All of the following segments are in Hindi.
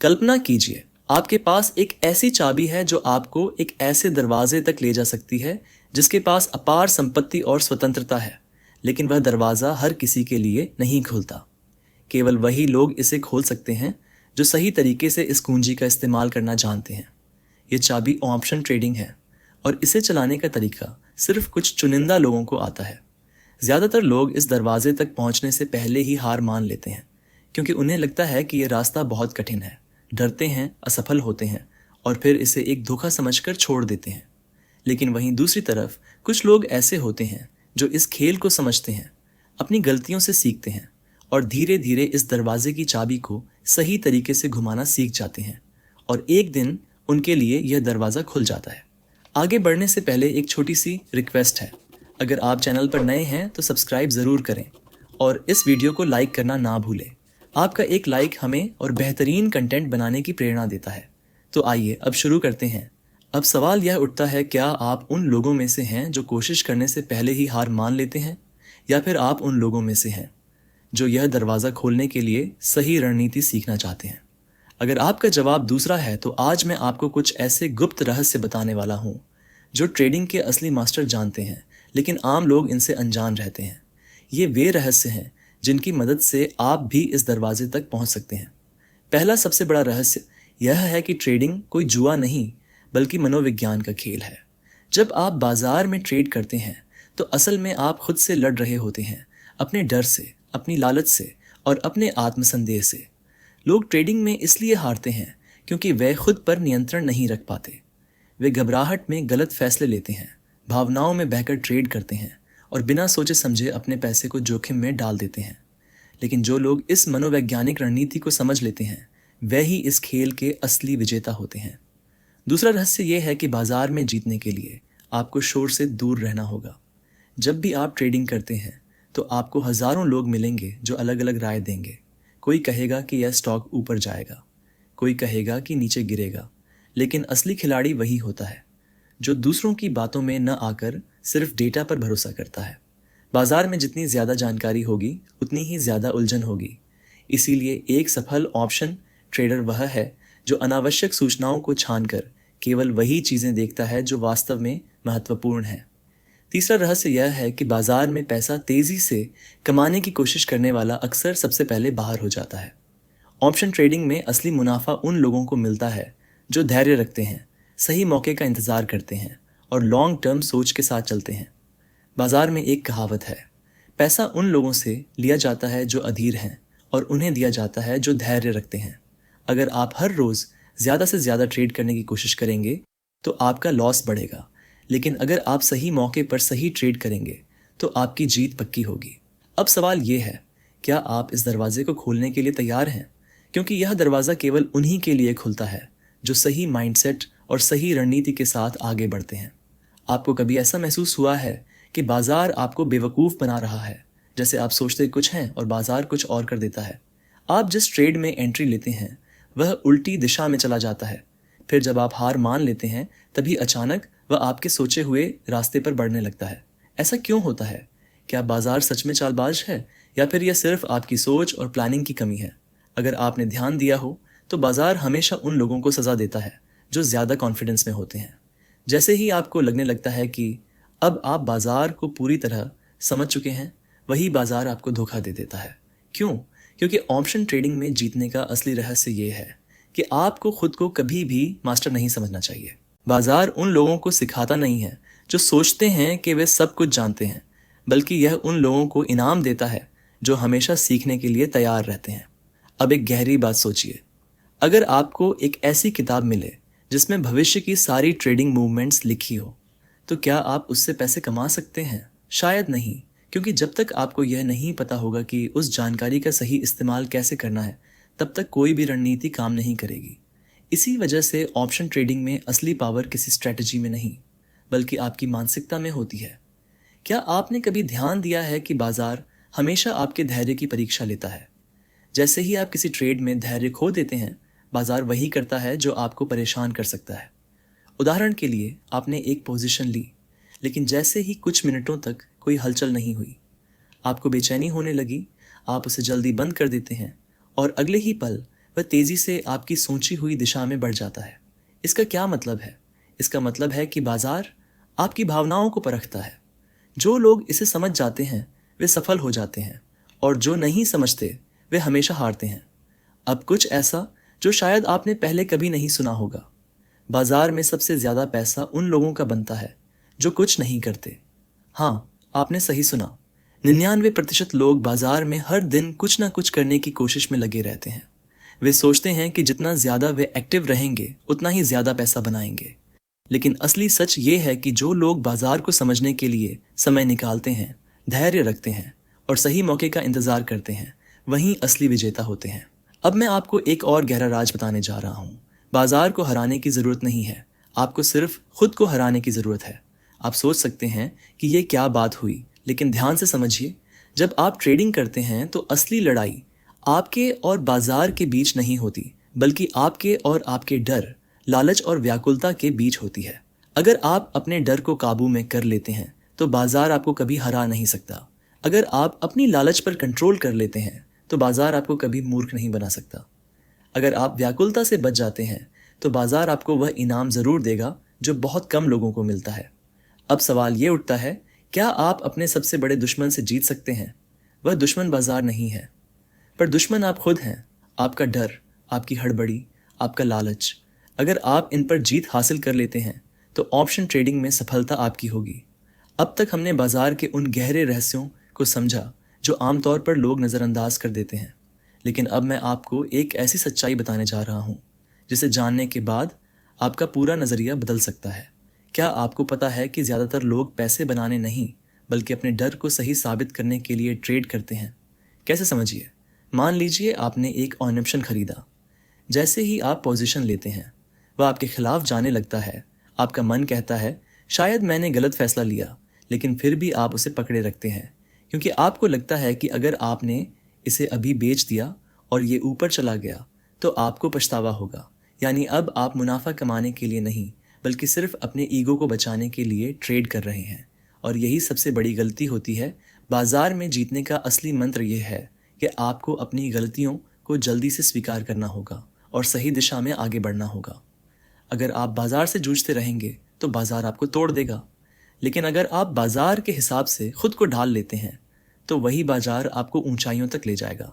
कल्पना कीजिए, आपके पास एक ऐसी चाबी है जो आपको एक ऐसे दरवाजे तक ले जा सकती है जिसके पास अपार संपत्ति और स्वतंत्रता है, लेकिन वह दरवाज़ा हर किसी के लिए नहीं खुलता। केवल वही लोग इसे खोल सकते हैं जो सही तरीके से इस कुंजी का इस्तेमाल करना जानते हैं। ये चाबी ऑप्शन ट्रेडिंग है और इसे चलाने का तरीका सिर्फ कुछ चुनिंदा लोगों को आता है। ज़्यादातर लोग इस दरवाजे तक पहुंचने से पहले ही हार मान लेते हैं, क्योंकि उन्हें लगता है कि यह रास्ता बहुत कठिन है, डरते हैं, असफल होते हैं और फिर इसे एक धोखा समझकर छोड़ देते हैं। लेकिन वहीं दूसरी तरफ कुछ लोग ऐसे होते हैं जो इस खेल को समझते हैं, अपनी गलतियों से सीखते हैं और धीरे धीरे इस दरवाजे की चाबी को सही तरीके से घुमाना सीख जाते हैं और एक दिन उनके लिए यह दरवाज़ा खुल जाता है। आगे बढ़ने से पहले एक छोटी सी रिक्वेस्ट है। अगर आप चैनल पर नए हैं तो सब्सक्राइब ज़रूर करें और इस वीडियो को लाइक करना ना भूलें। आपका एक लाइक हमें और बेहतरीन कंटेंट बनाने की प्रेरणा देता है। तो आइए अब शुरू करते हैं। अब सवाल यह उठता है, क्या आप उन लोगों में से हैं जो कोशिश करने से पहले ही हार मान लेते हैं, या फिर आप उन लोगों में से हैं जो यह दरवाज़ा खोलने के लिए सही रणनीति सीखना चाहते हैं? अगर आपका जवाब दूसरा है तो आज मैं आपको कुछ ऐसे गुप्त रहस्य बताने वाला हूँ जो ट्रेडिंग के असली मास्टर जानते हैं, लेकिन आम लोग इनसे अनजान रहते हैं। ये वे रहस्य हैं जिनकी मदद से आप भी इस दरवाजे तक पहुंच सकते हैं। पहला सबसे बड़ा रहस्य यह है कि ट्रेडिंग कोई जुआ नहीं, बल्कि मनोविज्ञान का खेल है। जब आप बाजार में ट्रेड करते हैं तो असल में आप खुद से लड़ रहे होते हैं, अपने डर से, अपनी लालच से और अपने आत्मसंदेह से। लोग ट्रेडिंग में इसलिए हारते हैं क्योंकि वे खुद पर नियंत्रण नहीं रख पाते। वे घबराहट में गलत फैसले लेते हैं, भावनाओं में बहकर ट्रेड करते हैं और बिना सोचे समझे अपने पैसे को जोखिम में डाल देते हैं। लेकिन जो लोग इस मनोवैज्ञानिक रणनीति को समझ लेते हैं, वे ही इस खेल के असली विजेता होते हैं। दूसरा रहस्य यह है कि बाजार में जीतने के लिए आपको शोर से दूर रहना होगा। जब भी आप ट्रेडिंग करते हैं तो आपको हजारों लोग मिलेंगे जो अलग अलग राय देंगे। कोई कहेगा कि यह स्टॉक ऊपर जाएगा, कोई कहेगा कि नीचे गिरेगा, लेकिन असली खिलाड़ी वही होता है जो दूसरों की बातों में न आकर सिर्फ डेटा पर भरोसा करता है। बाजार में जितनी ज़्यादा जानकारी होगी उतनी ही ज़्यादा उलझन होगी। इसीलिए एक सफल ऑप्शन ट्रेडर वह है जो अनावश्यक सूचनाओं को छानकर केवल वही चीज़ें देखता है जो वास्तव में महत्वपूर्ण है। तीसरा रहस्य यह है कि बाजार में पैसा तेज़ी से कमाने की कोशिश करने वाला अक्सर सबसे पहले बाहर हो जाता है। ऑप्शन ट्रेडिंग में असली मुनाफा उन लोगों को मिलता है जो धैर्य रखते हैं, सही मौके का इंतज़ार करते हैं और लॉन्ग टर्म सोच के साथ चलते हैं। बाजार में एक कहावत है, पैसा उन लोगों से लिया जाता है जो अधीर हैं और उन्हें दिया जाता है जो धैर्य रखते हैं। अगर आप हर रोज़ ज़्यादा से ज़्यादा ट्रेड करने की कोशिश करेंगे तो आपका लॉस बढ़ेगा, लेकिन अगर आप सही मौके पर सही ट्रेड करेंगे तो आपकी जीत पक्की होगी। अब सवाल ये है, क्या आप इस दरवाजे को खोलने के लिए तैयार हैं? क्योंकि यह दरवाज़ा केवल उन्हीं के लिए खुलता है जो सही माइंडसेट और सही रणनीति के साथ आगे बढ़ते हैं। आपको कभी ऐसा महसूस हुआ है कि बाजार आपको बेवकूफ़ बना रहा है, जैसे आप सोचते कुछ हैं और बाजार कुछ और कर देता है। आप जिस ट्रेड में एंट्री लेते हैं वह उल्टी दिशा में चला जाता है। फिर जब आप हार मान लेते हैं तभी अचानक वह आपके सोचे हुए रास्ते पर बढ़ने लगता है। ऐसा क्यों होता है? क्या बाजार सच में चालबाज है या फिर यह सिर्फ आपकी सोच और प्लानिंग की कमी है? अगर आपने ध्यान दिया हो तो बाजार हमेशा उन लोगों को सज़ा देता है जो ज़्यादा कॉन्फिडेंस में होते हैं। जैसे ही आपको लगने लगता है कि अब आप बाजार को पूरी तरह समझ चुके हैं, वही बाजार आपको धोखा दे देता है। क्यों? क्योंकि ऑप्शन ट्रेडिंग में जीतने का असली रहस्य ये है कि आपको खुद को कभी भी मास्टर नहीं समझना चाहिए। बाजार उन लोगों को सिखाता नहीं है जो सोचते हैं कि वे सब कुछ जानते हैं, बल्कि यह उन लोगों को इनाम देता है जो हमेशा सीखने के लिए तैयार रहते हैं। अब एक गहरी बात सोचिए, अगर आपको एक ऐसी किताब मिले जिसमें भविष्य की सारी ट्रेडिंग मूवमेंट्स लिखी हो, तो क्या आप उससे पैसे कमा सकते हैं? शायद नहीं, क्योंकि जब तक आपको यह नहीं पता होगा कि उस जानकारी का सही इस्तेमाल कैसे करना है, तब तक कोई भी रणनीति काम नहीं करेगी। इसी वजह से ऑप्शन ट्रेडिंग में असली पावर किसी स्ट्रैटेजी में नहीं, बल्कि आपकी मानसिकता में होती है। क्या आपने कभी ध्यान दिया है कि बाजार हमेशा आपके धैर्य की परीक्षा लेता है? जैसे ही आप किसी ट्रेड में धैर्य खो देते हैं, बाजार वही करता है जो आपको परेशान कर सकता है। उदाहरण के लिए, आपने एक पोजीशन ली, लेकिन जैसे ही कुछ मिनटों तक कोई हलचल नहीं हुई, आपको बेचैनी होने लगी। आप उसे जल्दी बंद कर देते हैं और अगले ही पल वह तेज़ी से आपकी सोची हुई दिशा में बढ़ जाता है। इसका क्या मतलब है? इसका मतलब है कि बाजार आपकी भावनाओं को परखता है। जो लोग इसे समझ जाते हैं वे सफल हो जाते हैं, और जो नहीं समझते वे हमेशा हारते हैं। अब कुछ ऐसा जो शायद आपने पहले कभी नहीं सुना होगा। बाजार में सबसे ज़्यादा पैसा उन लोगों का बनता है जो कुछ नहीं करते। हाँ, आपने सही सुना। 99% लोग बाजार में हर दिन कुछ ना कुछ करने की कोशिश में लगे रहते हैं। वे सोचते हैं कि जितना ज़्यादा वे एक्टिव रहेंगे उतना ही ज़्यादा पैसा बनाएंगे। लेकिन असली सच ये है कि जो लोग बाजार को समझने के लिए समय निकालते हैं, धैर्य रखते हैं और सही मौके का इंतज़ार करते हैं, वहीं असली विजेता होते हैं। अब मैं आपको एक और गहरा राज बताने जा रहा हूँ। बाजार को हराने की ज़रूरत नहीं है, आपको सिर्फ खुद को हराने की ज़रूरत है। आप सोच सकते हैं कि ये क्या बात हुई, लेकिन ध्यान से समझिए। जब आप ट्रेडिंग करते हैं तो असली लड़ाई आपके और बाजार के बीच नहीं होती, बल्कि आपके और आपके डर, लालच और व्याकुलता के बीच होती है। अगर आप अपने डर को काबू में कर लेते हैं तो बाजार आपको कभी हरा नहीं सकता। अगर आप अपनी लालच पर कंट्रोल कर लेते हैं तो बाजार आपको कभी मूर्ख नहीं बना सकता। अगर आप व्याकुलता से बच जाते हैं तो बाजार आपको वह इनाम ज़रूर देगा जो बहुत कम लोगों को मिलता है। अब सवाल ये उठता है, क्या आप अपने सबसे बड़े दुश्मन से जीत सकते हैं? वह दुश्मन बाजार नहीं है, पर दुश्मन आप खुद हैं। आपका डर, आपकी हड़बड़ी, आपका लालच। अगर आप इन पर जीत हासिल कर लेते हैं तो ऑप्शन ट्रेडिंग में सफलता आपकी होगी। अब तक हमने बाजार के उन गहरे रहस्यों को समझा जो आमतौर पर लोग नज़रअंदाज कर देते हैं, लेकिन अब मैं आपको एक ऐसी सच्चाई बताने जा रहा हूँ जिसे जानने के बाद आपका पूरा नज़रिया बदल सकता है। क्या आपको पता है कि ज़्यादातर लोग पैसे बनाने नहीं बल्कि अपने डर को सही साबित करने के लिए ट्रेड करते हैं? कैसे, समझिए। मान लीजिए आपने एक ऑप्शन खरीदा। जैसे ही आप पोजीशन लेते हैं वह आपके खिलाफ जाने लगता है। आपका मन कहता है शायद मैंने गलत फैसला लिया, लेकिन फिर भी आप उसे पकड़े रखते हैं क्योंकि आपको लगता है कि अगर आपने इसे अभी बेच दिया और ये ऊपर चला गया तो आपको पछतावा होगा। यानी अब आप मुनाफा कमाने के लिए नहीं बल्कि सिर्फ अपने ईगो को बचाने के लिए ट्रेड कर रहे हैं। और यही सबसे बड़ी गलती होती है। बाजार में जीतने का असली मंत्र यह है कि आपको अपनी गलतियों को जल्दी से स्वीकार करना होगा और सही दिशा में आगे बढ़ना होगा। अगर आप बाजार से जूझते रहेंगे तो बाजार आपको तोड़ देगा, लेकिन अगर आप बाजार के हिसाब से खुद को ढाल लेते हैं तो वही बाजार आपको ऊंचाइयों तक ले जाएगा।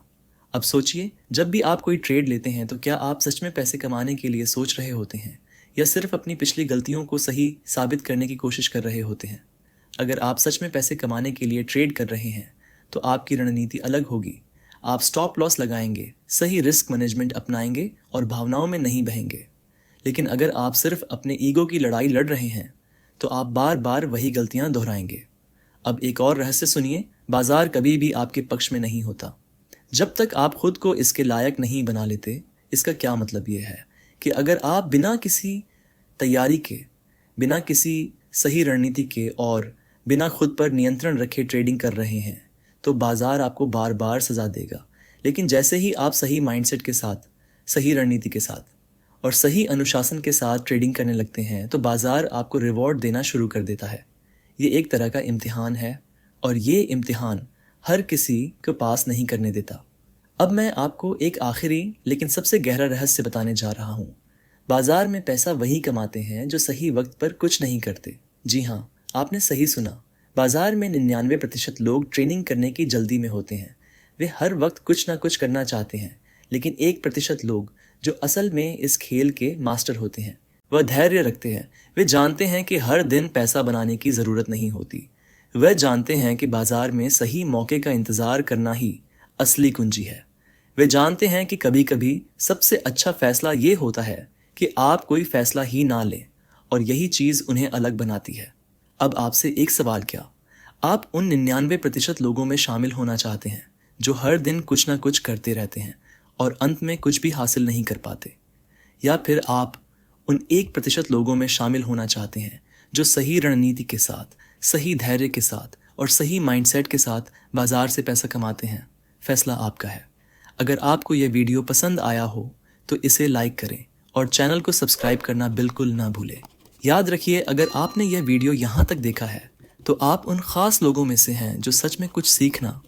अब सोचिए, जब भी आप कोई ट्रेड लेते हैं तो क्या आप सच में पैसे कमाने के लिए सोच रहे होते हैं या सिर्फ अपनी पिछली गलतियों को सही साबित करने की कोशिश कर रहे होते हैं? अगर आप सच में पैसे कमाने के लिए ट्रेड कर रहे हैं तो आपकी रणनीति अलग होगी। आप स्टॉप लॉस लगाएंगे, सही रिस्क मैनेजमेंट अपनाएंगे और भावनाओं में नहीं बहेंगे। लेकिन अगर आप सिर्फ अपने ईगो की लड़ाई लड़ रहे हैं तो आप बार बार वही गलतियां दोहराएंगे। अब एक और रहस्य सुनिए, बाजार कभी भी आपके पक्ष में नहीं होता जब तक आप खुद को इसके लायक नहीं बना लेते। इसका क्या मतलब ये है कि अगर आप बिना किसी तैयारी के, बिना किसी सही रणनीति के और बिना खुद पर नियंत्रण रखे ट्रेडिंग कर रहे हैं तो बाजार आपको बार बार सजा देगा। लेकिन जैसे ही आप सही माइंडसेट के साथ, सही रणनीति के साथ और सही अनुशासन के साथ ट्रेडिंग करने लगते हैं तो बाजार आपको रिवॉर्ड देना शुरू कर देता है। ये एक तरह का इम्तिहान है और ये इम्तिहान हर किसी को पास नहीं करने देता। अब मैं आपको एक आखिरी लेकिन सबसे गहरा रहस्य बताने जा रहा हूँ। बाजार में पैसा वही कमाते हैं जो सही वक्त पर कुछ नहीं करते। जी हाँ, आपने सही सुना। बाजार में 99% लोग ट्रेनिंग करने की जल्दी में होते हैं। वे हर वक्त कुछ ना कुछ करना चाहते हैं, लेकिन 1% लोग जो असल में इस खेल के मास्टर होते हैं वह धैर्य रखते हैं। वे जानते हैं कि हर दिन पैसा बनाने की ज़रूरत नहीं होती। वह जानते हैं कि बाजार में सही मौके का इंतज़ार करना ही असली कुंजी है। वे जानते हैं कि कभी कभी सबसे अच्छा फैसला ये होता है कि आप कोई फैसला ही ना लें, और यही चीज़ उन्हें अलग बनाती है। अब आपसे एक सवाल, क्या आप उन 99% लोगों में शामिल होना चाहते हैं जो हर दिन कुछ ना कुछ करते रहते हैं और अंत में कुछ भी हासिल नहीं कर पाते? या फिर आप उन 1% लोगों में शामिल होना चाहते हैं जो सही रणनीति के साथ, सही धैर्य के साथ और सही माइंडसेट के साथ बाजार से पैसा कमाते हैं? फैसला आपका है। अगर आपको यह वीडियो पसंद आया हो तो इसे लाइक करें और चैनल को सब्सक्राइब करना बिल्कुल ना भूलें। याद रखिए, अगर आपने यह वीडियो यहाँ तक देखा है तो आप उन ख़ास लोगों में से हैं जो सच में कुछ सीखना